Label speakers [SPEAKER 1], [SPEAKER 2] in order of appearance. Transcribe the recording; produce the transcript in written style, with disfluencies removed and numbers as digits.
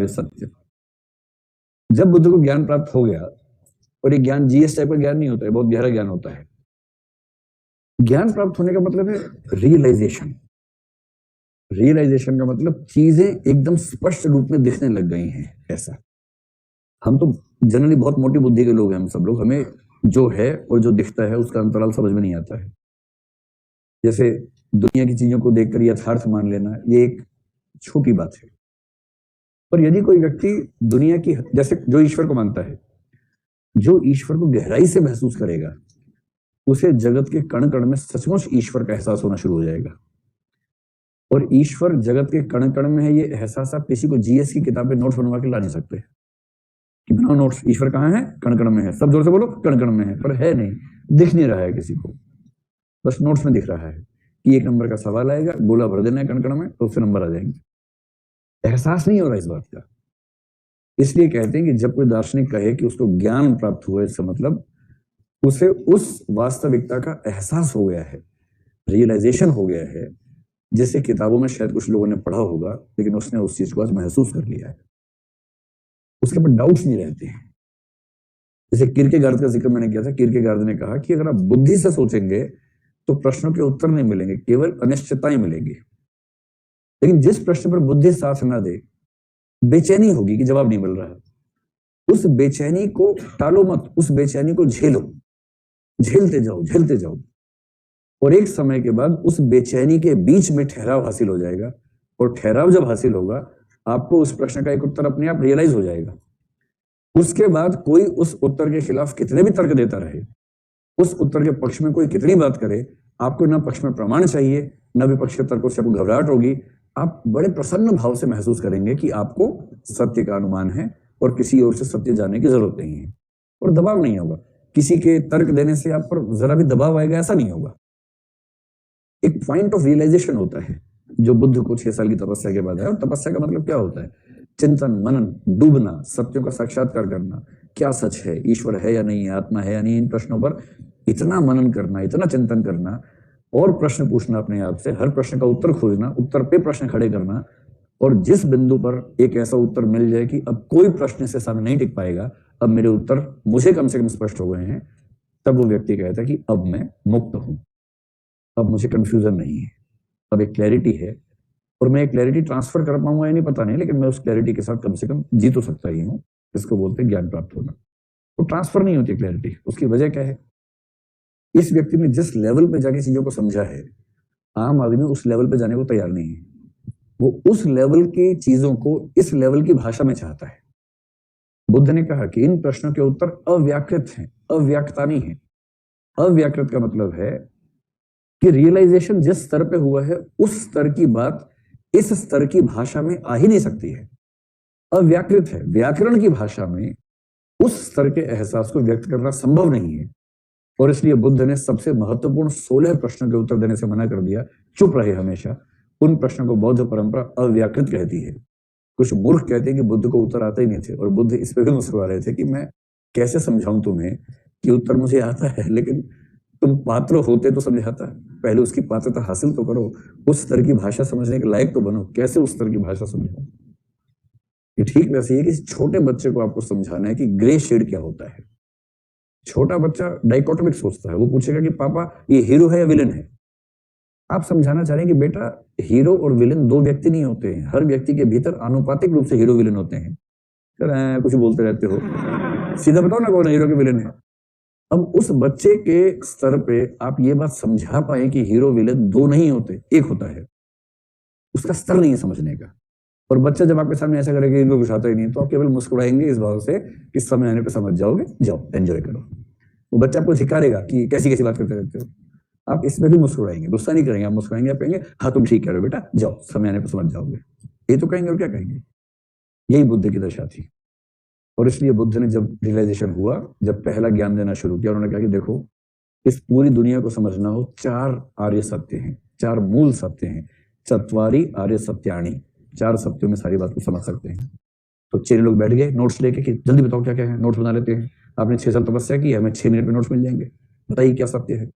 [SPEAKER 1] आर्य सत्य। जब बुद्ध को ज्ञान प्राप्त हो गया, और ये ज्ञान जीएस टाइप का ज्ञान नहीं होता है, बहुत गहरा ज्ञान होता है। ज्ञान प्राप्त होने का मतलब है रियलाइजेशन। रियलाइजेशन का मतलब चीजें एकदम स्पष्ट रूप में दिखने लग गई हैं। ऐसा हम तो जनरली बहुत मोटी बुद्धि के लोग हैं, हम सब लोग, हमें जो है और जो दिखता है उसका अंतराल समझ में नहीं आता है। जैसे दुनिया की चीजों को देखकर यथार्थ मान लेना, ये एक छोटी बात है। पर यदि कोई व्यक्ति दुनिया की, जैसे जो ईश्वर को मानता है, जो ईश्वर को गहराई से महसूस करेगा, उसे जगत के कण कण में सचमुच ईश्वर का एहसास होना शुरू हो जाएगा। और ईश्वर जगत के कण कण में है, ये एहसास आप किसी को जीएस की किताब पे नोट्स बनवा के ला नहीं सकते कि बनाओ नोट्स, ईश्वर कहाँ है, कण कण में है। सब जोर से बोलो, कण कण में है। पर है नहीं, दिख नहीं रहा है किसी को, बस नोट्स में दिख रहा है कि 1 नंबर का सवाल आएगा, गोला भर देना है कण कण में, तो उससे नंबर आ जाएंगे। एहसास नहीं हो रहा इस बात का। इसलिए कहते हैं कि जब कोई दार्शनिक कहे कि उसको ज्ञान प्राप्त हुआ, इसका मतलब उसे उस वास्तविकता का एहसास हो गया है, रियलाइजेशन हो गया है, जिसे किताबों में शायद कुछ लोगों ने पढ़ा होगा, लेकिन उसने उस चीज को आज महसूस कर लिया है। उसके ऊपर डाउट्स नहीं रहते हैं। जैसे किरकेगार्ड का जिक्र मैंने किया था। किरकेगार्ड ने कहा कि अगर आप बुद्धि से सोचेंगे तो प्रश्नों के उत्तर नहीं मिलेंगे, केवल अनिश्चितताएं मिलेंगी। लेकिन जिस प्रश्न पर बुद्धि साथ ना दे, बेचैनी होगी कि जवाब नहीं मिल रहा है। उस बेचैनी को टालो मत, उस बेचैनी को झेलो, झेलते जाओ, झेलते जाओ। और एक समय के बाद उस बेचैनी के बीच में ठहराव हासिल हो जाएगा। और ठहराव जब हासिल होगा, आपको उस प्रश्न का एक उत्तर अपने आप रियलाइज हो जाएगा। उसके बाद कोई उस उत्तर के खिलाफ कितने भी तर्क देता रहे, उस उत्तर के पक्ष में कोई कितनी बात करे, आपको ना पक्ष में प्रमाण चाहिए, न विपक्ष के तर्कों से आपको घबराहट होगी। आप बड़े प्रसन्न भाव से महसूस करेंगे कि आपको सत्य का अनुमान है और किसी और से सत्य जानने की जरूरत नहीं है। और दबाव नहीं होगा, किसी के तर्क देने से आप पर जरा भी दबाव आएगा, ऐसा नहीं होगा। एक पॉइंट ऑफ रियलाइजेशन होता है जो बुद्ध को 6 साल की तपस्या के बाद है। और तपस्या का मतलब क्या होता है? चिंतन, मनन, डूबना, सत्यों का साक्षात्कार करना। क्या सच है, ईश्वर है या नहीं है, आत्मा है या नहीं, इन प्रश्नों पर इतना मनन करना, इतना चिंतन करना, और प्रश्न पूछना अपने आप से, हर प्रश्न का उत्तर खोजना, उत्तर पे प्रश्न खड़े करना। और जिस बिंदु पर एक ऐसा उत्तर मिल जाए कि अब कोई प्रश्न से सामने नहीं टिक पाएगा, अब मेरे उत्तर मुझे कम से कम स्पष्ट हो गए हैं, तब वो व्यक्ति कहता है कि अब मैं मुक्त हूं, अब मुझे कंफ्यूजन नहीं है, अब एक क्लैरिटी है। और मैं एक क्लैरिटी ट्रांसफर कर पाऊंगा या नहीं पता नहीं, लेकिन मैं उस क्लैरिटी के साथ कम से कम जी तो सकता ही हूं। इसको बोलते हैं ज्ञान प्राप्त होना। तो ट्रांसफर नहीं होती क्लैरिटी। उसकी वजह क्या है? इस व्यक्ति ने जिस लेवल पे जाके चीजों को समझा है, आम आदमी उस लेवल पे जाने को तैयार नहीं है। वो उस लेवल की चीजों को इस लेवल की भाषा में चाहता है। बुद्ध ने कहा कि इन प्रश्नों के उत्तर अव्याकृत हैं, अव्याक्ता नहीं है। अव्याकृत का मतलब है कि रियलाइजेशन जिस स्तर पे हुआ है, उस स्तर की बात इस स्तर की भाषा में आ ही नहीं सकती है। अव्याकृत है। व्याकरण की भाषा में उस स्तर के एहसास को व्यक्त करना संभव नहीं है। और इसलिए बुद्ध ने सबसे महत्वपूर्ण 16 प्रश्नों के उत्तर देने से मना कर दिया। चुप रहे हमेशा। उन प्रश्नों को बौद्ध परंपरा अव्याकृत कहती है। कुछ मूर्ख कहते हैं कि बुद्ध को उत्तर आते ही नहीं थे, और बुद्ध इस पर भी मुस्कुरा रहे थे कि मैं कैसे समझाऊं तुम्हें कि उत्तर मुझे आता है, लेकिन तुम पात्र होते तो समझाता। पहले उसकी पात्रता हासिल तो करो, उस स्तर की भाषा समझने के लायक तो बनो। कैसे उस स्तर की भाषा समझो? ये ठीक वैसे ही है कि छोटे बच्चे को आपको समझाना है कि ग्रे शेड क्या होता है। छोटा बच्चा डाइकोटोमिक सोचता है। वो पूछेगा कि पापा ये हीरो है या विलन है? आप समझाना चाह रहे हैं कि बेटा, हीरो और विलन 2 व्यक्ति नहीं होते हैं। हर व्यक्ति के भीतर आनुपातिक रूप से हीरो विलन होते हैं। कुछ बोलते रहते हो, सीधा बताओ ना कौन हीरो के विलन है। अब उस बच्चे के स्तर पे आप ये बात समझा पाए कि हीरो विलन 2 नहीं होते, एक होता है। उसका स्तर नहीं है समझने का। और बच्चा जब आपके सामने ऐसा करेगा, इनको कुछ आता ही नहीं, तो आप केवल मुस्कुराएंगे इस भाव से कि समय आने पे समझ जाओगे, जाओ एंजॉय करो। वो बच्चा आपको धिकारेगा कि कैसी कैसी बात करते रहते हो। आप इसमें भी मुस्कुराएंगे, गुस्सा नहीं करेंगे, आप मुस्कुराएंगे, आप कहेंगे हाँ तुम ठीक कह रहे हो बेटा, जाओ समय आने पर समझ जाओगे। ये तो कहेंगे, और क्या कहेंगे? यही बुद्ध की दशा थी। और इसलिए बुद्ध ने जब रियलाइजेशन हुआ, जब पहला ज्ञान देना शुरू किया, उन्होंने कहा कि देखो, इस पूरी दुनिया को समझना हो, 4 आर्य सत्य हैं, 4 मूल सत्य हैं। चत्वारी आर्य सत्याणी, 4 सत्यों में सारी बात को समझ सकते हैं। तो 6 लोग बैठ गए नोट्स लेके कि जल्दी बताओ क्या क्या है, नोट्स बना लेते हैं। आपने 6 साल तपस्या की है, हमें 6 मिनट में नोट्स मिल जाएंगे, बताइए क्या सत्य है।